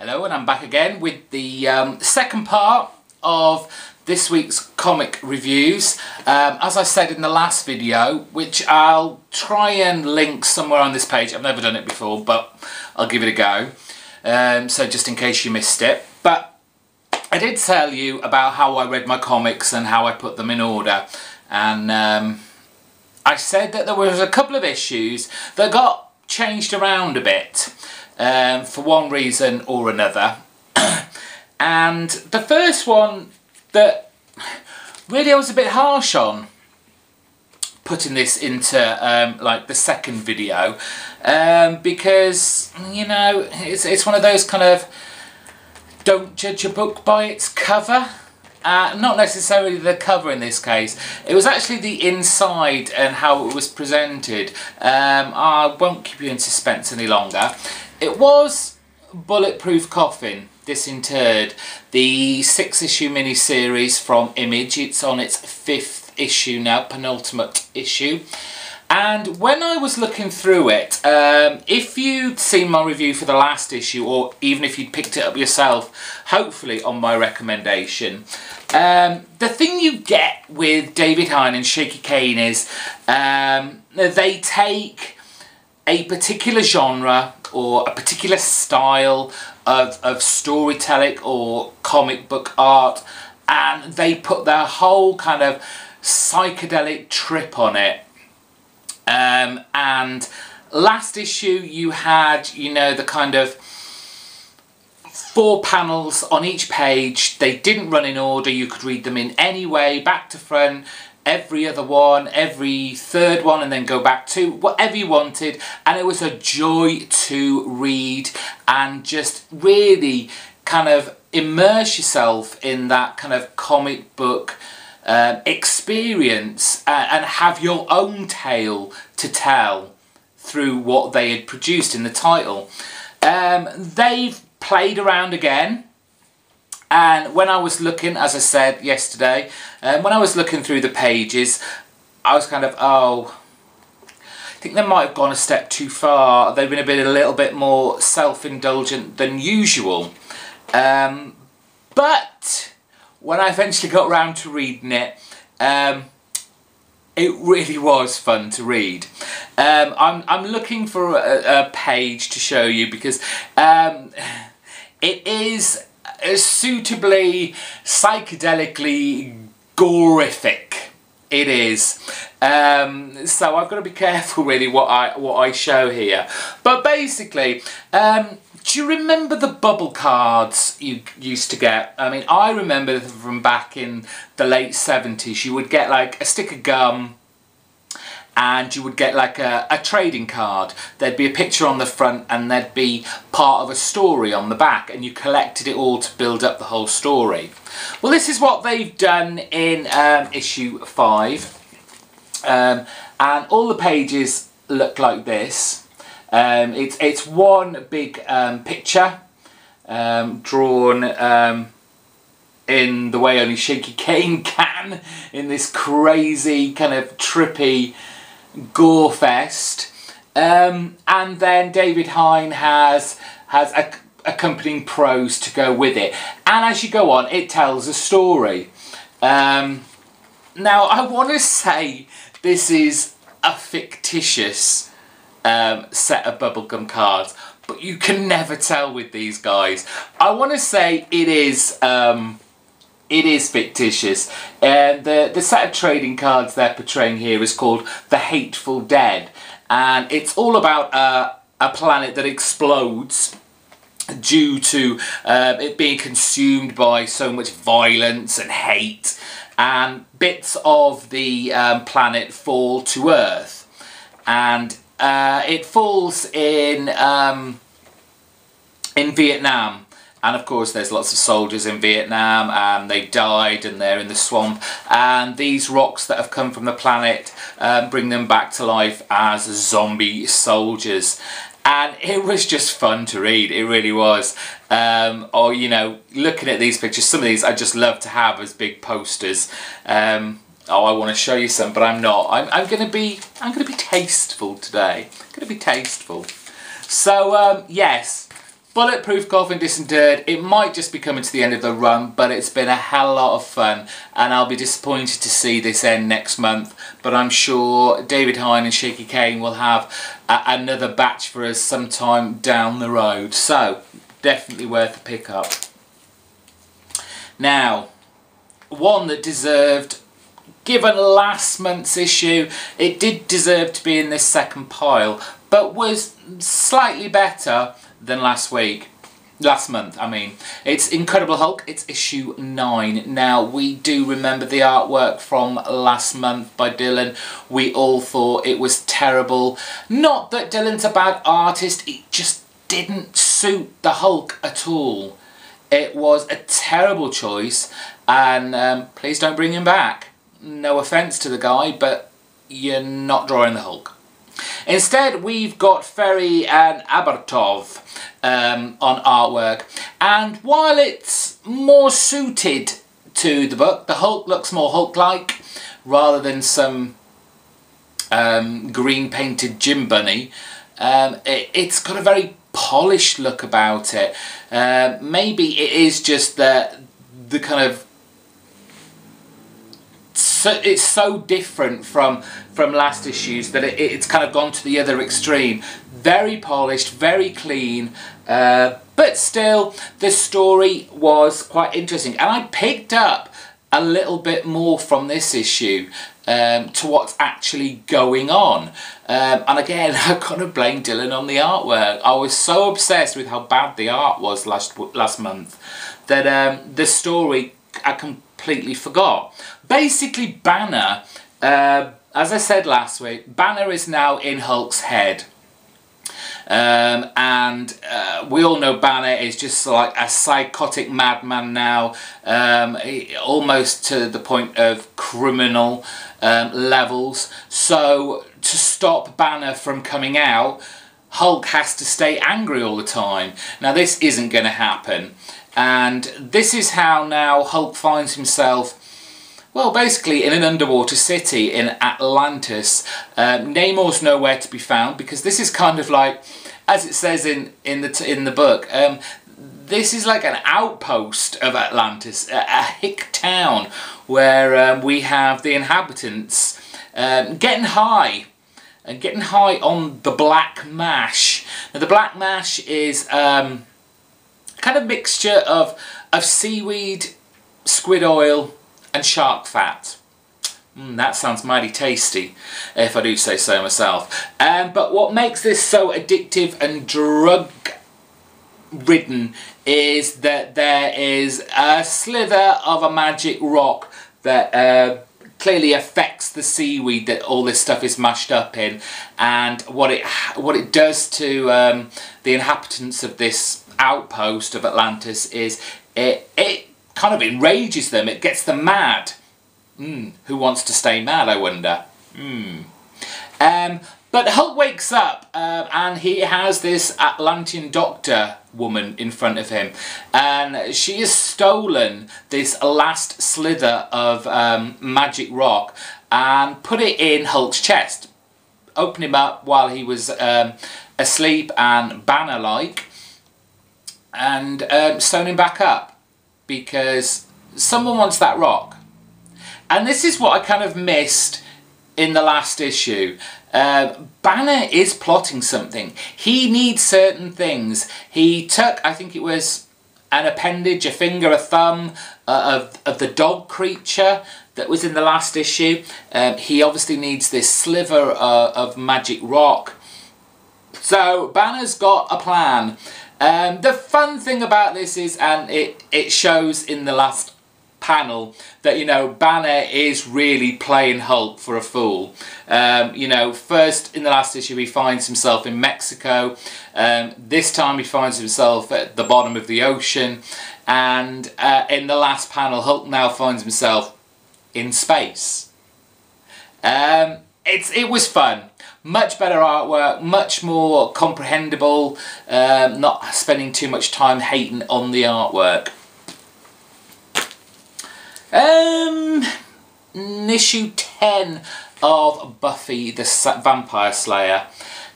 Hello, and I'm back again with the second part of this week's comic reviews. As I said in the last video, which I'll try and link somewhere on this page. I've never done it before, but I'll give it a go. So just in case you missed it. But I did tell you about how I read my comics and how I put them in order. And I said that there was a couple of issues that got changed around a bit. For one reason or another. And the first one that really I was a bit harsh on putting this into like the second video, because you know it's one of those kind of don't judge a book by its cover. Not necessarily the cover in this case, it was actually the inside and how it was presented. I won't keep you in suspense any longer. It was Bulletproof Coffin, Disinterred, the 6-issue mini-series from Image. It's on its 5th issue now, penultimate issue. And when I was looking through it, if you'd seen my review for the last issue, or even if you'd picked it up yourself, hopefully on my recommendation, the thing you get with David Hine and Shaky Kane is they take a particular genre or a particular style of storytelling or comic book art, and they put their whole kind of psychedelic trip on it. And last issue you had, you know, the kind of 4 panels on each page. They didn't run in order, you could read them in any way, back to front, every other one, every third one, and then go back to whatever you wanted. And it was a joy to read and just really kind of immerse yourself in that kind of comic book experience and have your own tale to tell through what they had produced in the title. They've played around again, and when I was looking, as I said yesterday, when I was looking through the pages, I was kind of, oh, I think they might have gone a step too far. They've been a little bit more self-indulgent than usual. But when I eventually got around to reading it, it really was fun to read. I'm looking for a page to show you, because it is suitably psychedelically gorific. It is. So I've got to be careful really what I show here. But basically, do you remember the bubble cards you used to get? I mean, I remember them from back in the late 70s. You would get like a stick of gum, and you would get like a trading card. There'd be a picture on the front and there'd be part of a story on the back, and you collected it all to build up the whole story. Well, this is what they've done in issue 5. And all the pages look like this. It's one big picture drawn in the way only Shaky Kane can, in this crazy kind of trippy gore fest, and then David Hine has accompanying prose to go with it, and as you go on it tells a story. Now I want to say this is a fictitious set of bubblegum cards, but you can never tell with these guys. I want to say it is fictitious. The set of trading cards they're portraying here is called The Hateful Dead, and it's all about a planet that explodes due to it being consumed by so much violence and hate, and bits of the planet fall to Earth, and it falls in Vietnam. And of course there's lots of soldiers in Vietnam, and they died and they're in the swamp, and these rocks that have come from the planet bring them back to life as zombie soldiers. And it was just fun to read, it really was. Or, you know, looking at these pictures, some of these I just love to have as big posters. Oh, I want to show you some, but I'm not. I'm gonna be tasteful today. I'm gonna be tasteful. So yes, Bulletproof, Golf and Disinterred, it might just be coming to the end of the run, but it's been a hell of a lot of fun, and I'll be disappointed to see this end next month, but I'm sure David Hine and Shaky Kane will have another batch for us sometime down the road, so definitely worth a pick up. Now, one that deserved, given last month's issue, it did deserve to be in this second pile, but was slightly better than last month, I mean. It's Incredible Hulk, it's issue 9. Now, we do remember the artwork from last month by Dylan. We all thought it was terrible. Not that Dylan's a bad artist, it just didn't suit the Hulk at all. It was a terrible choice, and please don't bring him back. No offence to the guy, but you're not drawing the Hulk. Instead, we've got Ferry and Abertov on artwork, and while it's more suited to the book, the Hulk looks more Hulk-like rather than some green painted gym bunny. It's got a very polished look about it. Maybe it is just the kind of, it's so different from last issues that it's kind of gone to the other extreme. Very polished, very clean, but still the story was quite interesting, and I picked up a little bit more from this issue to what's actually going on. And again, I kind of blame Dylan on the artwork. I was so obsessed with how bad the art was last month that the story I completely forgot. Basically, Banner, as I said last week, Banner is now in Hulk's head. And we all know Banner is just like a psychotic madman now, almost to the point of criminal levels. So to stop Banner from coming out, Hulk has to stay angry all the time. Now this isn't going to happen, and this is how now Hulk finds himself, well, basically in an underwater city in Atlantis. Namor's nowhere to be found, because this is kind of like, as it says in the book, this is like an outpost of Atlantis, a hick town where we have the inhabitants getting high on the black mash. Now the black mash is kind of mixture of seaweed, squid oil and shark fat. That sounds mighty tasty, if I do say so myself. But what makes this so addictive and drug-ridden is that there is a slither of a magic rock that clearly affects the seaweed that all this stuff is mashed up in, and what it does to the inhabitants of this outpost of Atlantis is it kind of enrages them. It gets them mad. Who wants to stay mad, I wonder? But Hulk wakes up and he has this Atlantean doctor woman in front of him, and she has stolen this last slither of magic rock and put it in Hulk's chest. Open him up while he was asleep and Banner-like, and sewn him back up because someone wants that rock. And this is what I kind of missed in the last issue. Banner is plotting something. He needs certain things. He took, I think it was an appendage, a finger, a thumb of the dog creature that was in the last issue. He obviously needs this sliver of magic rock. So Banner's got a plan. The fun thing about this is, and it shows in the last panel, that, you know, Banner is really playing Hulk for a fool. You know, first in the last issue he finds himself in Mexico. This time he finds himself at the bottom of the ocean, and in the last panel Hulk now finds himself in space. It was fun. Much better artwork, much more comprehensible, not spending too much time hating on the artwork. Issue 10 of Buffy the Vampire Slayer.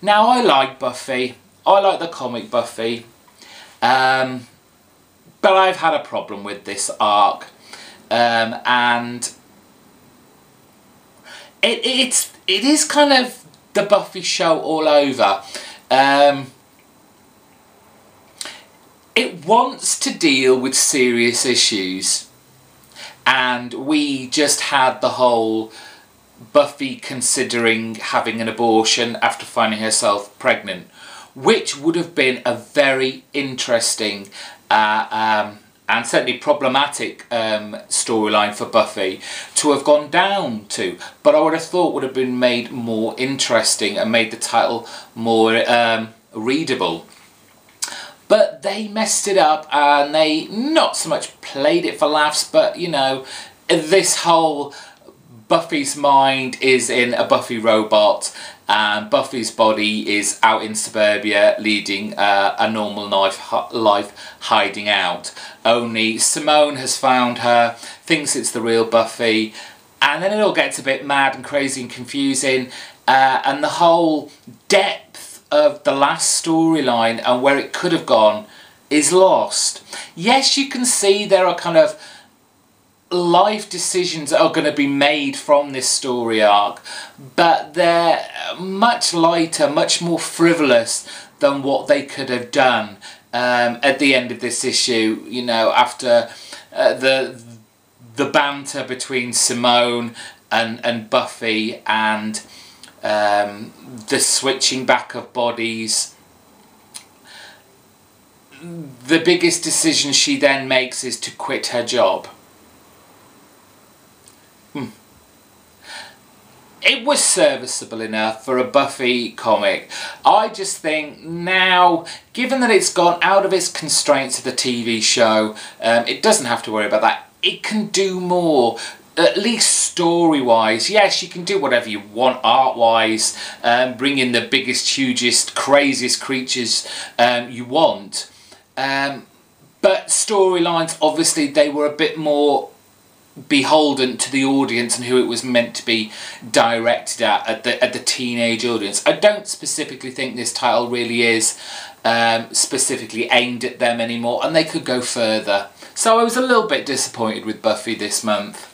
Now, I like Buffy. I like the comic Buffy. But I've had a problem with this arc, and it is kind of the Buffy show all over. It wants to deal with serious issues, and we just had the whole Buffy considering having an abortion after finding herself pregnant, which would have been a very interesting and certainly problematic storyline for Buffy to have gone down to, but I would have thought would have been made more interesting and made the title more readable. But they messed it up, and they not so much played it for laughs, but you know, this whole Buffy's mind is in a Buffy robot, and Buffy's body is out in suburbia leading a normal life hiding out. Only Simone has found her, thinks it's the real Buffy, and then it all gets a bit mad and crazy and confusing, and the whole depth of the last storyline and where it could have gone is lost. Yes, you can see there are kind of life decisions that are going to be made from this story arc, but they're much lighter, much more frivolous than what they could have done at the end of this issue, you know, after the banter between Simone and Buffy, and the switching back of bodies. The biggest decision she then makes is to quit her job. It was serviceable enough for a Buffy comic. I just think now, given that it's gone out of its constraints of the TV show, it doesn't have to worry about that. It can do more. At least story-wise. Yes, you can do whatever you want art-wise, bring in the biggest, hugest, craziest creatures you want. But storylines, obviously, they were a bit more beholden to the audience and who it was meant to be directed at the teenage audience. I don't specifically think this title really is specifically aimed at them anymore, and they could go further. So I was a little bit disappointed with Buffy this month.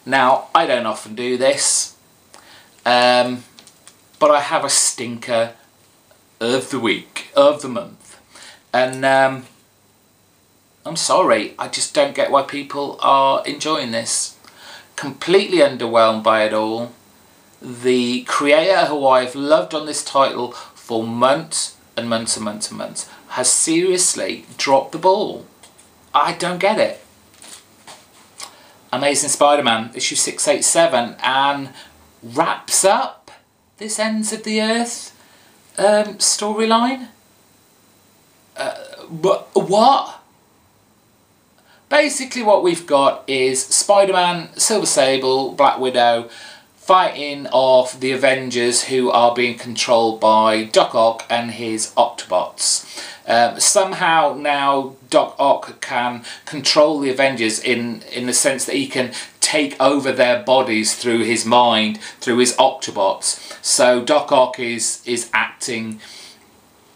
Now, I don't often do this, but I have a stinker of the week, of the month, and I'm sorry, I just don't get why people are enjoying this. Completely underwhelmed by it all. The creator, who I've loved on this title for months and months and months and months, has seriously dropped the ball. I don't get it. Amazing Spider-Man issue 687, and wraps up this Ends of the Earth storyline. What? Basically what we've got is Spider-Man, Silver Sable, Black Widow fighting off the Avengers, who are being controlled by Doc Ock and his Octobots. Somehow now Doc Ock can control the Avengers in the sense that he can take over their bodies through his mind, through his Octobots. So Doc Ock is acting,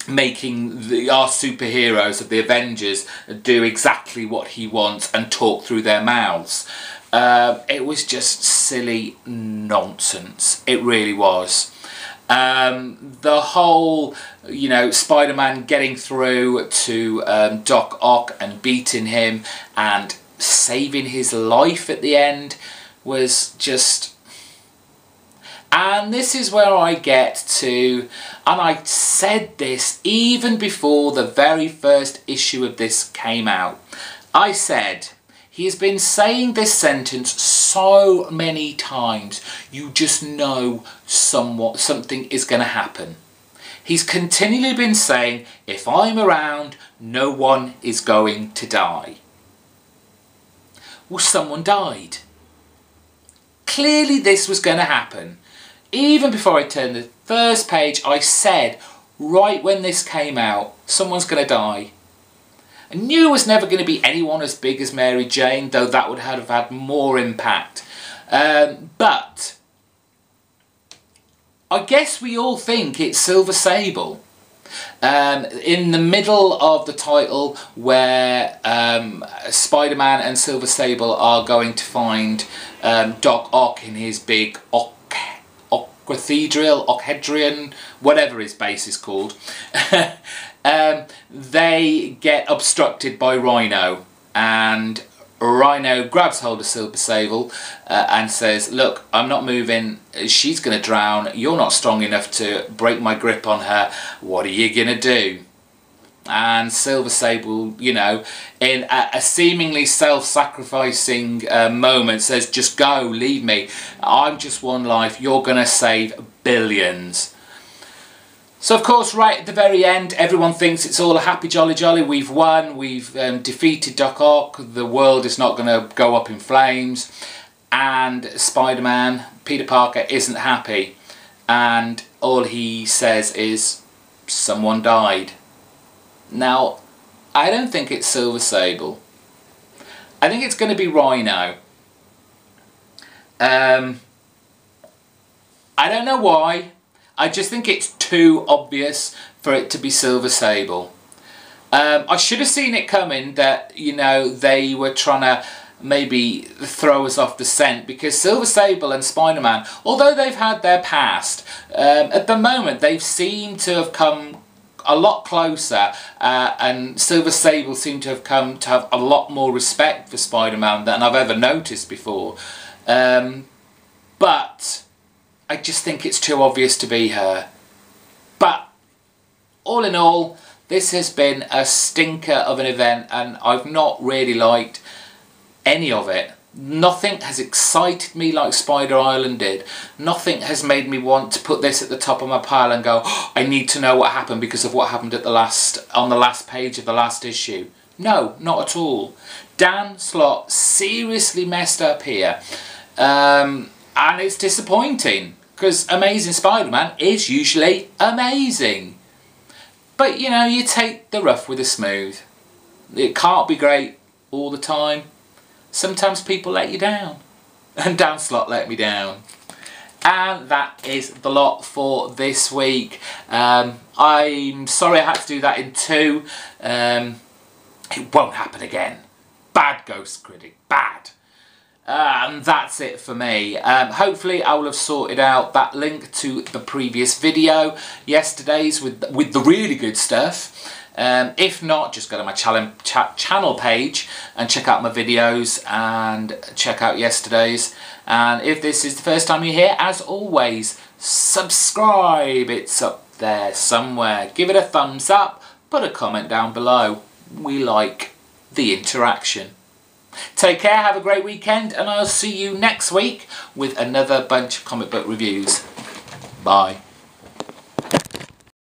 making our superheroes of the Avengers do exactly what he wants and talk through their mouths. It was just silly nonsense. It really was. The whole, you know, Spider-Man getting through to Doc Ock and beating him and saving his life at the end was just... And this is where I get to, and I said this even before the very first issue of this came out. I said, he has been saying this sentence so many times, you just know something is going to happen. He's continually been saying, if I'm around, no one is going to die. Well, someone died. Clearly this was going to happen. Even before I turned the first page, I said, right when this came out, someone's going to die. I knew it was never going to be anyone as big as Mary Jane, though that would have had more impact. But I guess we all think it's Silver Sable. In the middle of the title, where Spider-Man and Silver Sable are going to find Doc Ock in his big Ockhedrian, whatever his base is called, they get obstructed by Rhino, and Rhino grabs hold of Silver Sable and says, look, I'm not moving, she's going to drown, you're not strong enough to break my grip on her, what are you going to do? And Silver Sable, you know, in a seemingly self-sacrificing moment says, just go, leave me, I'm just one life, you're going to save billions. So of course, right at the very end, everyone thinks it's all a happy jolly jolly, we've won, we've defeated Doc Ock, the world is not going to go up in flames, and Spider-Man, Peter Parker, isn't happy, and all he says is, someone died. Now, I don't think it's Silver Sable. I think it's going to be Rhino. I don't know why. I just think it's too obvious for it to be Silver Sable. I should have seen it coming that, you know, they were trying to maybe throw us off the scent, because Silver Sable and Spider-Man, although they've had their past, at the moment they've seemed to have come a lot closer, and Silver Sable seemed to have come to have a lot more respect for Spider-Man than I've ever noticed before. But I just think it's too obvious to be her. But all in all, this has been a stinker of an event, and I've not really liked any of it. Nothing has excited me like Spider Island did. Nothing has made me want to put this at the top of my pile and go, oh, I need to know what happened because of what happened at on the last page of the last issue. No, not at all. Dan Slott seriously messed up here. And it's disappointing, because Amazing Spider-Man is usually amazing. But, you know, you take the rough with the smooth. It can't be great all the time. Sometimes people let you down. And Dan Slott let me down. And that is the lot for this week. I'm sorry I had to do that in two. It won't happen again. Bad Ghost Critic. Bad. And that's it for me. Hopefully I will have sorted out that link to the previous video, yesterday's, with the really good stuff. If not, just go to my channel page and check out my videos and check out yesterday's. And if this is the first time you're here, as always, subscribe. It's up there somewhere. Give it a thumbs up, put a comment down below. We like the interaction. Take care, have a great weekend, and I'll see you next week with another bunch of comic book reviews. Bye.